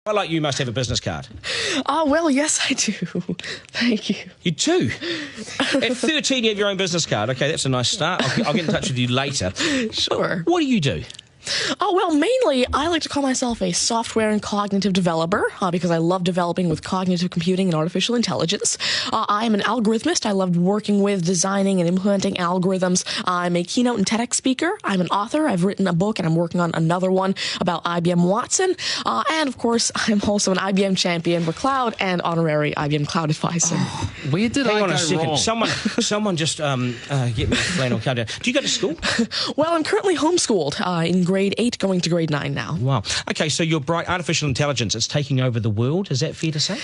I like you must have a business card. Well, yes, I do. Thank you. You do? At 13, you have your own business card. Okay, that's a nice start. I'll get in touch with you later. Sure. What do you do? Well, mainly, I like to call myself a software and cognitive developer because I love developing with cognitive computing and artificial intelligence. I am an algorithmist. I love working with, designing, and implementing algorithms. I'm a keynote and TEDx speaker. I'm an author. I've written a book, and I'm working on another one about IBM Watson. And, of course, I'm also an IBM champion for cloud and honorary IBM cloud advisor. Where did I go wrong? Someone just get me a flannel countdown. Do you go to school? Well, I'm currently homeschooled in grade 8, going to grade 9 now. Wow. Okay, so you're bright. Artificial intelligence, it's taking over the world. Is that fair to say?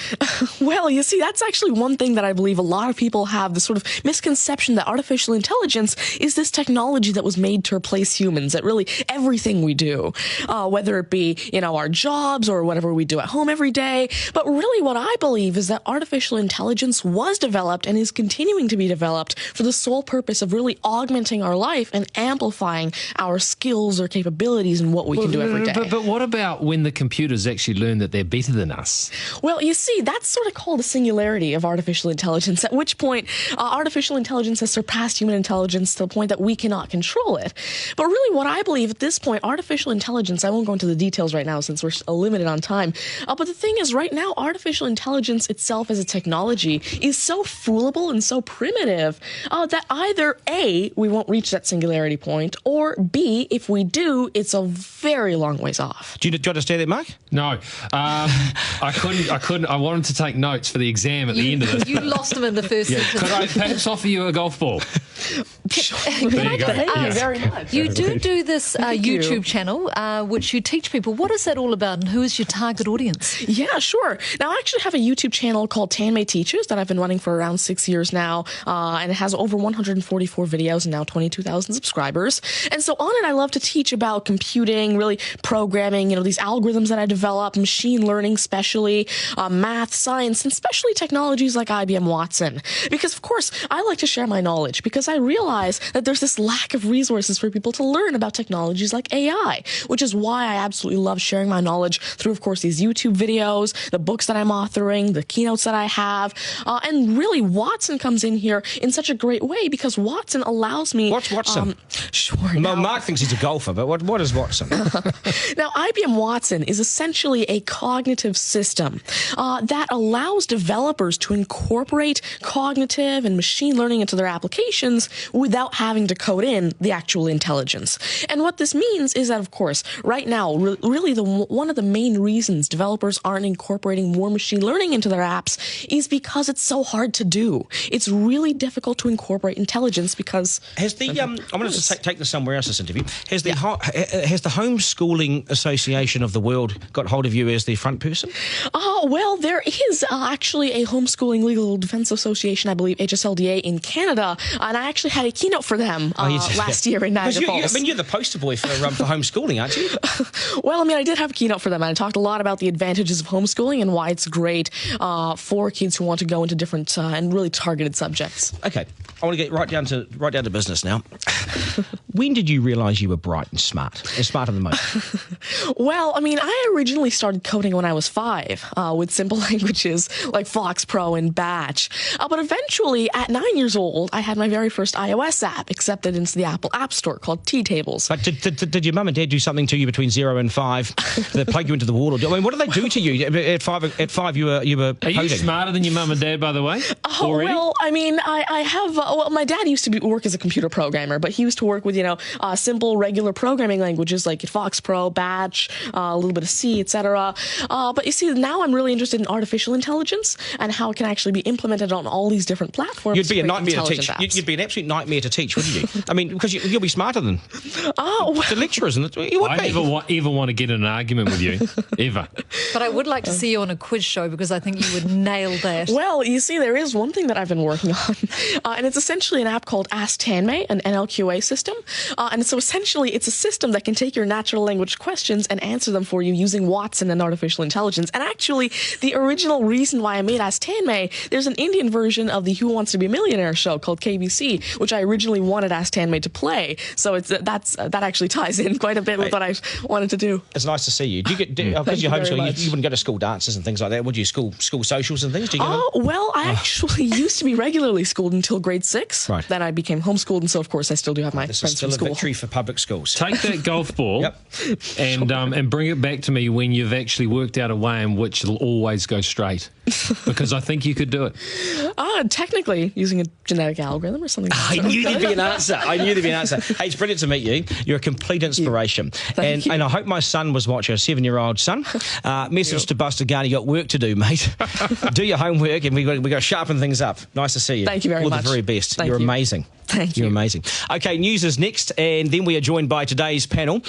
Well, you see, that's actually one thing that I believe a lot of people have, this sort of misconception that artificial intelligence is this technology that was made to replace humans, that really everything we do, whether it be, our jobs or whatever we do at home every day. But really what I believe is that artificial intelligence was developed and is continuing to be developed for the sole purpose of really augmenting our life and amplifying our skills or capabilities and what we can do every day. But what about when the computers actually learn that they're better than us? Well, you see, that's sort of called a singularity of artificial intelligence, at which point artificial intelligence has surpassed human intelligence to the point that we cannot control it. But really what I believe at this point, artificial intelligence, I won't go into the details right now since we're limited on time, but the thing is right now, artificial intelligence itself as a technology is so foolable and so primitive that either A, we won't reach that singularity point, or B, if we do, it's a very long ways off. Do you understand that, Mark? No. I couldn't. I wanted to take notes for the exam at the end of this. You lost them in the first sentence. Could I perhaps offer you a golf ball? There you go. Thank you very much. You do this YouTube channel, which you teach people. What is that all about, and who is your target audience? Yeah, sure. Now, I actually have a YouTube channel called Tanmay Teaches that I've been running for around 6 years now, and it has over 144 videos and now 22,000 subscribers. And so on it, I love to teach about computing, really programming, these algorithms that I develop, machine learning especially, math, science, and especially technologies like IBM Watson. Because, of course, I like to share my knowledge because I realize that there's this lack of resources for people to learn about technologies like AI, which is why I absolutely love sharing my knowledge through, of course, these YouTube videos, the books that I'm authoring, the keynotes that I have, and really Watson comes in here in such a great way because Watson allows me... What's Watson? Sure. Well, Mark thinks he's a golfer, but what is Watson? Now, IBM Watson is essentially a cognitive system that allows developers to incorporate cognitive and machine learning into their applications without having to code in the actual intelligence. And what this means is that, of course, right now, really one of the main reasons developers aren't incorporating more machine learning into their apps is because it's so hard to do. It's really difficult to incorporate intelligence because... Has the I'm going to take this somewhere else, this interview. Has the Homeschooling Association of the World got hold of you as the front person? Well, there is actually a Homeschooling Legal Defense Association, I believe, HSLDA, in Canada, and I actually had a keynote for them last year in Niagara Falls. You're the poster boy for homeschooling, aren't you? Well, I did have a keynote for them, and I talked a lot about the advantages of homeschooling and why it's great for kids who want to go into different and really targeted subjects. Okay, I want to get right down to business now. When did you realise you were bright and smart, and smarter than most? Well, I originally started coding when I was 5 with simple languages like Fox Pro and Batch. But eventually, at 9 years old, I had my very first iOS app accepted into the Apple App Store called T-Tables. But did your mum and dad do something to you between 0 and 5 that plug you into the wall? What did they do to you at 5? At 5, you were coding. Are you smarter than your mum and dad, by the way? Already? Well, I have. My dad used to work as a computer programmer, but he used to work with simple regular programming languages like Fox Pro, Batch, a little bit of C, etc. But you see, now I'm really interested in artificial intelligence and how it can actually be implemented on all these different platforms. You'd be a nightmare to teach. You'd be an absolute nightmare to teach, wouldn't you? Because you'll be smarter than the lecturers. You would I never want to get in an argument with you, ever. But I would like to see you on a quiz show because I think you would nail that. Well, you see, there is one thing that I've been working on, and it's essentially an app called Ask Tanmay, an NLQA system. And so essentially, it's a system that can take your natural language questions and answer them for you using Watson and artificial intelligence. And actually, the original reason why I made Ask Tanmay, there's an Indian version of the Who Wants to Be a Millionaire show called KBC, which I originally wanted Ask Tanmay to play. So that actually ties in quite a bit with what I wanted to do. It's nice to see you. Do you get because you're homeschooled? You wouldn't go to school dances and things like that, would you? School socials and things. Do you go well, I actually used to be regularly schooled until grade 6. Right. Then I became homeschooled, and so of course I still do have my This is friends still from a school. victory for public schools. Take that golf ball Yep. and bring it back to me when you've actually worked out a way in which it'll always go straight. Because I think you could do it. Technically, using a genetic algorithm or something. I knew there'd be an answer. Hey, it's brilliant to meet you. You're a complete inspiration. Thank you. And I hope my son was watching, a 7-year-old son. Message to Buster Garner, you got work to do, mate. Do your homework, and we got to sharpen things up. Nice to see you. Thank you very much. much. All the very best. Thank You're you. amazing. Thank you. You're amazing. Okay, news is next, and then we are joined by today's panel,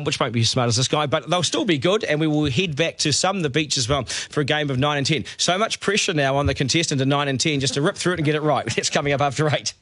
which won't be as smart as this guy, but they'll still be good, and we will head back to the beach as well for a game of 9 and 10. So much pressure now on the contestant in 9 and 10 just to rip through it and get it right. That's coming up after 8.